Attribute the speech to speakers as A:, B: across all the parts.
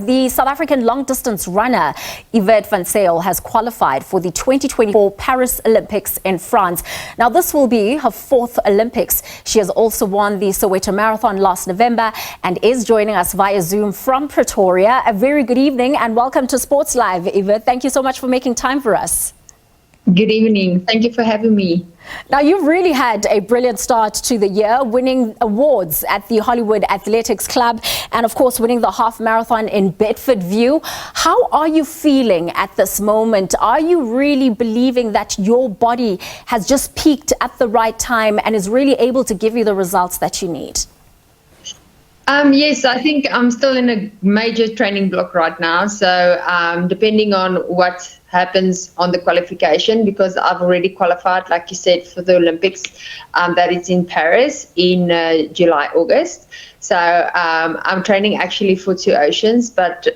A: the South African long-distance runner Irvette Van Zyl has qualified for the 2024 Paris Olympics in France. Now, this will be her fourth Olympics. She has also won the Soweto Marathon last November and is joining us via Zoom from Pretoria. A very good evening and welcome to Sports Live, Irvette. Thank you so much for making time for us.
B: Good evening. Thank you for having me.
A: Now, you've really had a brilliant start to the year, winning awards at the Hollywood Athletics Club and, of course, winning the half marathon in Bedfordview. How are you feeling at this moment? Are you really believing that your body has just peaked at the right time and is really able to give you the results that you need?
B: Yes, I think I'm still in a major training block right now. So depending on what happens on the qualification, because I've already qualified, like you said, for the Olympics, that is in Paris in July, August. So I'm training actually for 2 oceans, but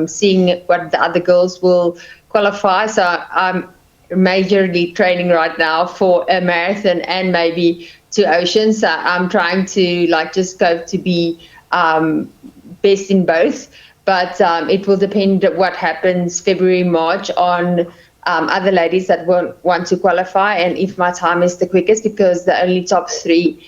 B: seeing what the other girls will qualify. So I'm majorly training right now for a marathon and maybe 2 oceans. So I'm trying to just go to be best in both. But it will depend what happens February, March on other ladies that want to qualify and if my time is the quickest, because the only top 3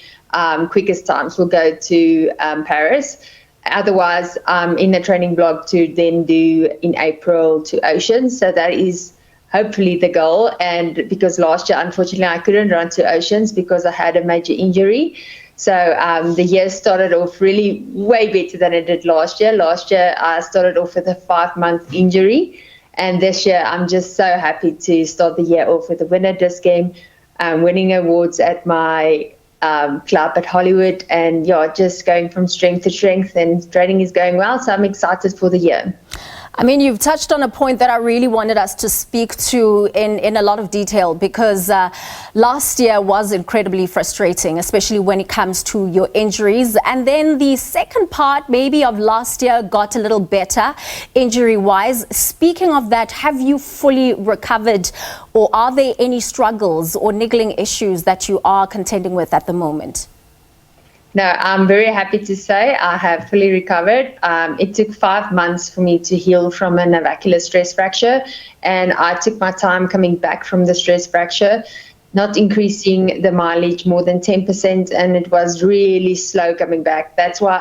B: quickest times will go to Paris. Otherwise, I'm in a training block to then do in April 2 oceans. So that is hopefully the goal. And because last year, unfortunately, I couldn't run 2 oceans because I had a major injury. So the year started off really way better than it did last year. Last year, I started off with a 5-month injury. And this year, I'm just so happy to start the year off with a winner disc game, winning awards at my club at Hollywood. And yeah, just going from strength to strength, and training is going well. So I'm excited for the year.
A: I mean, you've touched on a point that I really wanted us to speak to in a lot of detail, because last year was incredibly frustrating, especially when it comes to your injuries. And then the second part maybe of last year got a little better injury-wise. Speaking of that, have you fully recovered, or are there any struggles or niggling issues that you are contending with at the moment?
B: No, I'm very happy to say I have fully recovered. It took 5 months for me to heal from a navicular stress fracture, and I took my time coming back from the stress fracture, not increasing the mileage more than 10%, and it was really slow coming back. That's why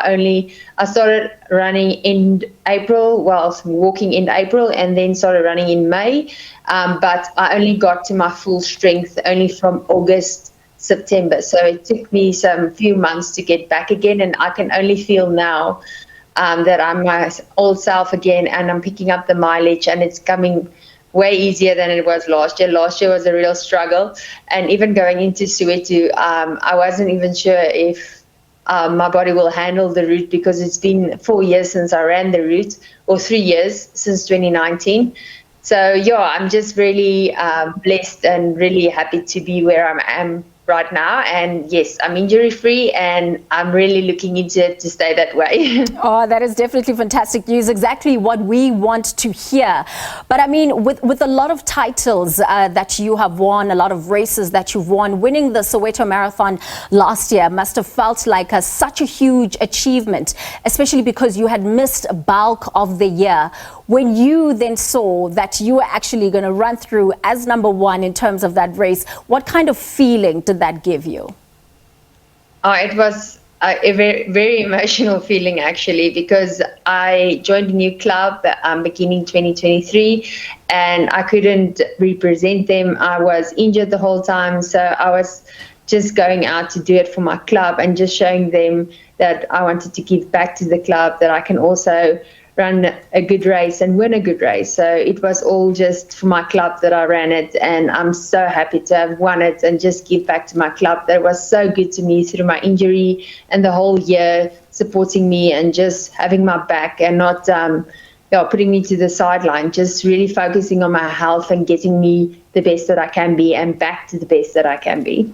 B: I started running in April, walking in April, and then started running in May. But I only got to my full strength only from August, September. So it took me some few months to get back again, and I can only feel now that I'm my old self again, and I'm picking up the mileage, and it's coming way easier than it was last year. Last year was a real struggle, and even going into Soweto, I wasn't even sure if my body will handle the route, because it's been 4 years since I ran the route, or 3 years since 2019. So yeah, I'm just really blessed and really happy to be where I am right now. And yes, I'm injury free, and I'm really looking into it to stay that way.
A: Oh, that is definitely fantastic news. Exactly what we want to hear. But I mean, with a lot of titles that you have won, a lot of races that you've won, winning the Soweto Marathon last year must have felt like such a huge achievement, especially because you had missed a bulk of the year. When you then saw that you were actually going to run through as number 1 in terms of that race, what kind of feeling did that give you?
B: Oh, it was a very, very emotional feeling, actually, because I joined a new club beginning 2023, and I couldn't represent them. I was injured the whole time, so I was just going out to do it for my club and just showing them that I wanted to give back to the club, that I can also run a good race and win a good race. So it was all just for my club that I ran it, and I'm so happy to have won it and just give back to my club that was so good to me through my injury and the whole year, supporting me and just having my back and not putting me to the sideline, just really focusing on my health and getting me the best that I can be and back to the best that I can be.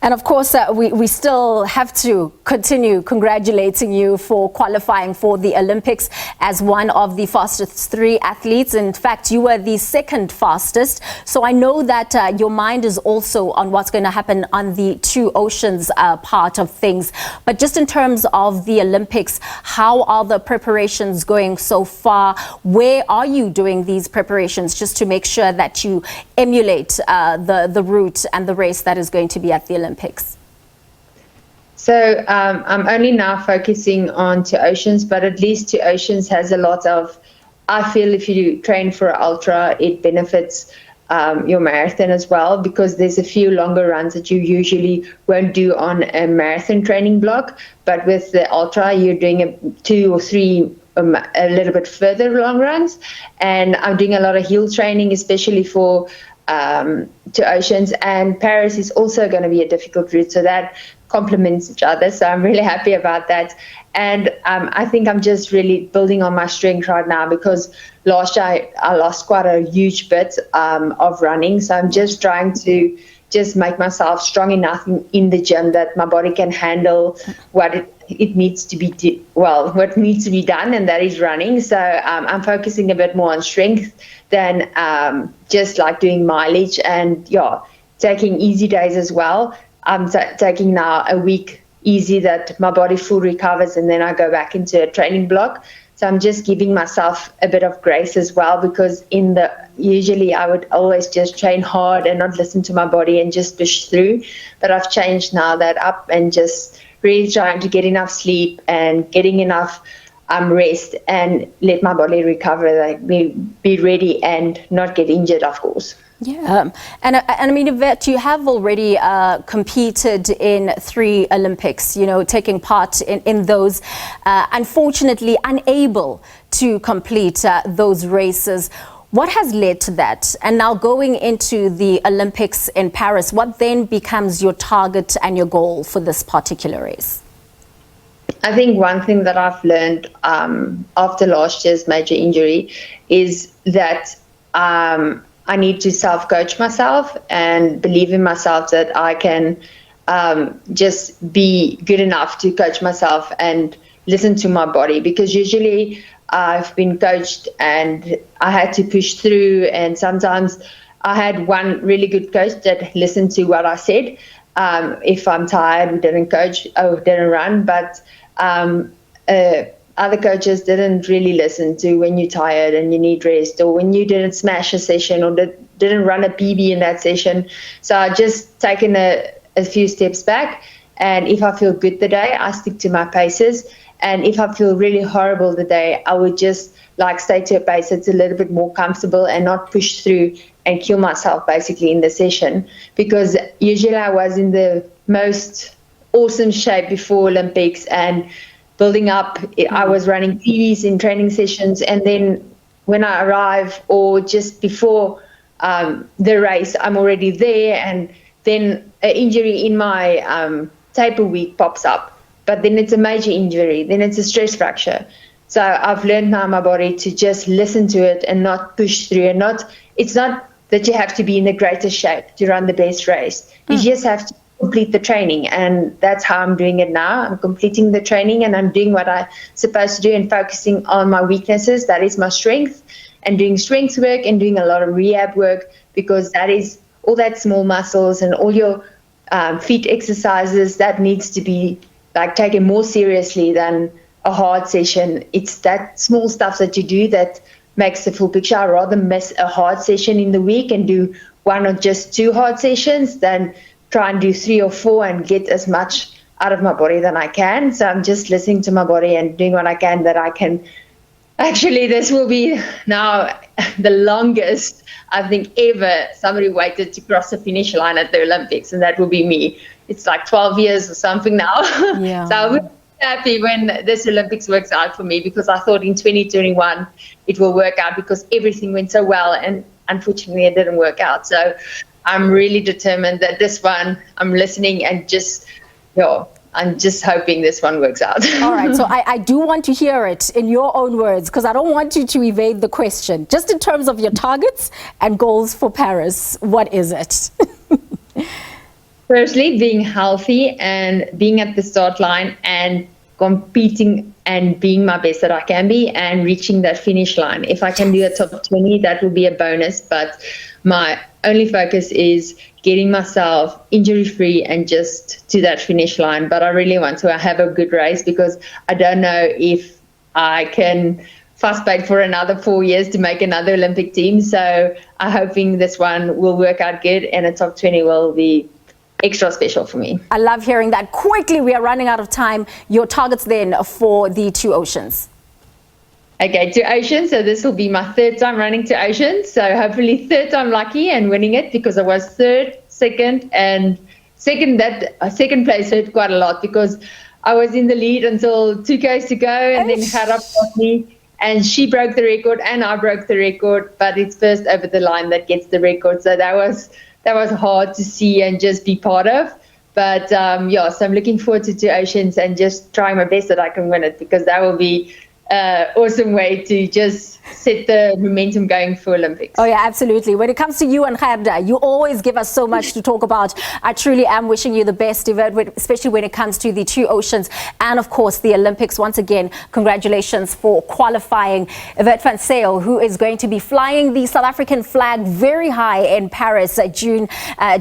A: And of course, we still have to continue congratulating you for qualifying for the Olympics as one of the fastest 3 athletes. In fact, you were the second fastest. So I know that your mind is also on what's going to happen on the 2 oceans part of things. But just in terms of the Olympics, how are the preparations going so far? Where are you doing these preparations just to make sure that you emulate the route and the race that is going to be at the Olympics?
B: So I'm only now focusing on 2 oceans, but at least 2 oceans has a lot of, I feel if you train for an ultra, it benefits your marathon as well, because there's a few longer runs that you usually won't do on a marathon training block. But with the ultra, you're doing 2 or 3 a little bit further long runs. And I'm doing a lot of hill training, especially for 2 oceans, and Paris is also going to be a difficult route, so that complements each other. So I'm really happy about that. And I think I'm just really building on my strength right now, because last year I lost quite a huge bit of running. So I'm just trying to just make myself strong enough in the gym that my body can handle what it needs to be what needs to be done, and that is running. So I'm focusing a bit more on strength than just like doing mileage, and taking easy days as well. I'm taking now a week easy that my body full recovers, and then I go back into a training block. So I'm just giving myself a bit of grace as well, because usually I would always just train hard and not listen to my body and just push through. But I've changed now that up and just really trying to get enough sleep and getting enough rest and let my body recover, like be ready and not get injured, of course.
A: Yeah, and I mean, Irvette, you have already competed in 3 Olympics, taking part in those, unfortunately unable to complete those races. What has led to that? And now going into the Olympics in Paris, what then becomes your target and your goal for this particular race?
B: I think one thing that I've learned after last year's major injury is that I need to self-coach myself and believe in myself that I can just be good enough to coach myself and listen to my body, because usually I've been coached and I had to push through, and sometimes I had one really good coach that listened to what I said. If I'm tired, we didn't run, but other coaches didn't really listen to when you're tired and you need rest, or when you didn't smash a session or didn't run a PB in that session. So I just taken a few steps back, and if I feel good the day, I stick to my paces. And if I feel really horrible the day, I would just stay to a pace that's a little bit more comfortable and not push through and kill myself basically in the session. Because usually I was in the most awesome shape before Olympics and building up. I was running PBs in training sessions, and then when I arrive or just before the race, I'm already there, and then an injury in my taper week pops up. But then it's a major injury, then it's a stress fracture. So I've learned now my body to just listen to it and not push through, and it's not that you have to be in the greatest shape to run the best race. You just have to complete the training, and that's how I'm doing it now. I'm completing the training and I'm doing what I'm supposed to do and focusing on my weaknesses. That is my strength, and doing strength work and doing a lot of rehab work, because that is all that small muscles and all your feet exercises that needs to be taken more seriously than a hard session. It's that small stuff that you do that makes the full picture. I'd rather miss a hard session in the week and do 1 or just 2 hard sessions than try and do 3 or 4 and get as much out of my body than I can. So I'm just listening to my body and doing what I can that I can. Actually, this will be now the longest I think ever somebody waited to cross the finish line at the Olympics, and that will be me. It's 12 years or something now.
A: Yeah.
B: So I'm really happy when this Olympics works out for me, because I thought in 2021 it will work out, because everything went so well, and unfortunately it didn't work out. So I'm really determined that this one I'm listening and just I'm just hoping this one works out.
A: All right, so I do want to hear it in your own words, because I don't want you to evade the question. Just in terms of your targets and goals for Paris, what is it?
B: Firstly, being healthy and being at the start line and competing and being my best that I can be and reaching that finish line. If I can do a top 20, that will be a bonus. But my only focus is getting myself injury free and just to that finish line. But I really want to have a good race, because I don't know if I can fast bike for another 4 years to make another Olympic team. So I'm hoping this one will work out good and a top 20 will be extra special for me.
A: I love hearing that. Quickly, we are running out of time. Your targets then for the 2 Oceans.
B: Okay, 2 Oceans. So this will be my 3rd time running 2 Oceans. So hopefully 3rd time lucky and winning it, because I was 3rd, 2nd, and second place hurt quite a lot, because I was in the lead until 2Ks to go, and then Hara got me, and she broke the record and I broke the record, but it's first over the line that gets the record. So that was hard to see and just be part of. But yeah, so I'm looking forward to 2 Oceans and just trying my best that I can win it, because that will be an awesome way to just set the momentum going for Olympics.
A: Oh yeah, absolutely. When it comes to you and Gerda, you always give us so much to talk about. I truly am wishing you the best, Irvette, especially when it comes to the 2 Oceans and of course the Olympics. Once again, congratulations for qualifying. Irvette Van Zyl, who is going to be flying the South African flag very high in Paris, June,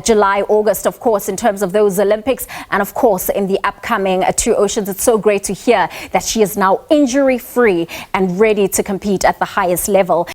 A: July, August, of course, in terms of those Olympics, and of course in the upcoming 2 Oceans. It's so great to hear that she is now injury-free and ready to compete at the highest level.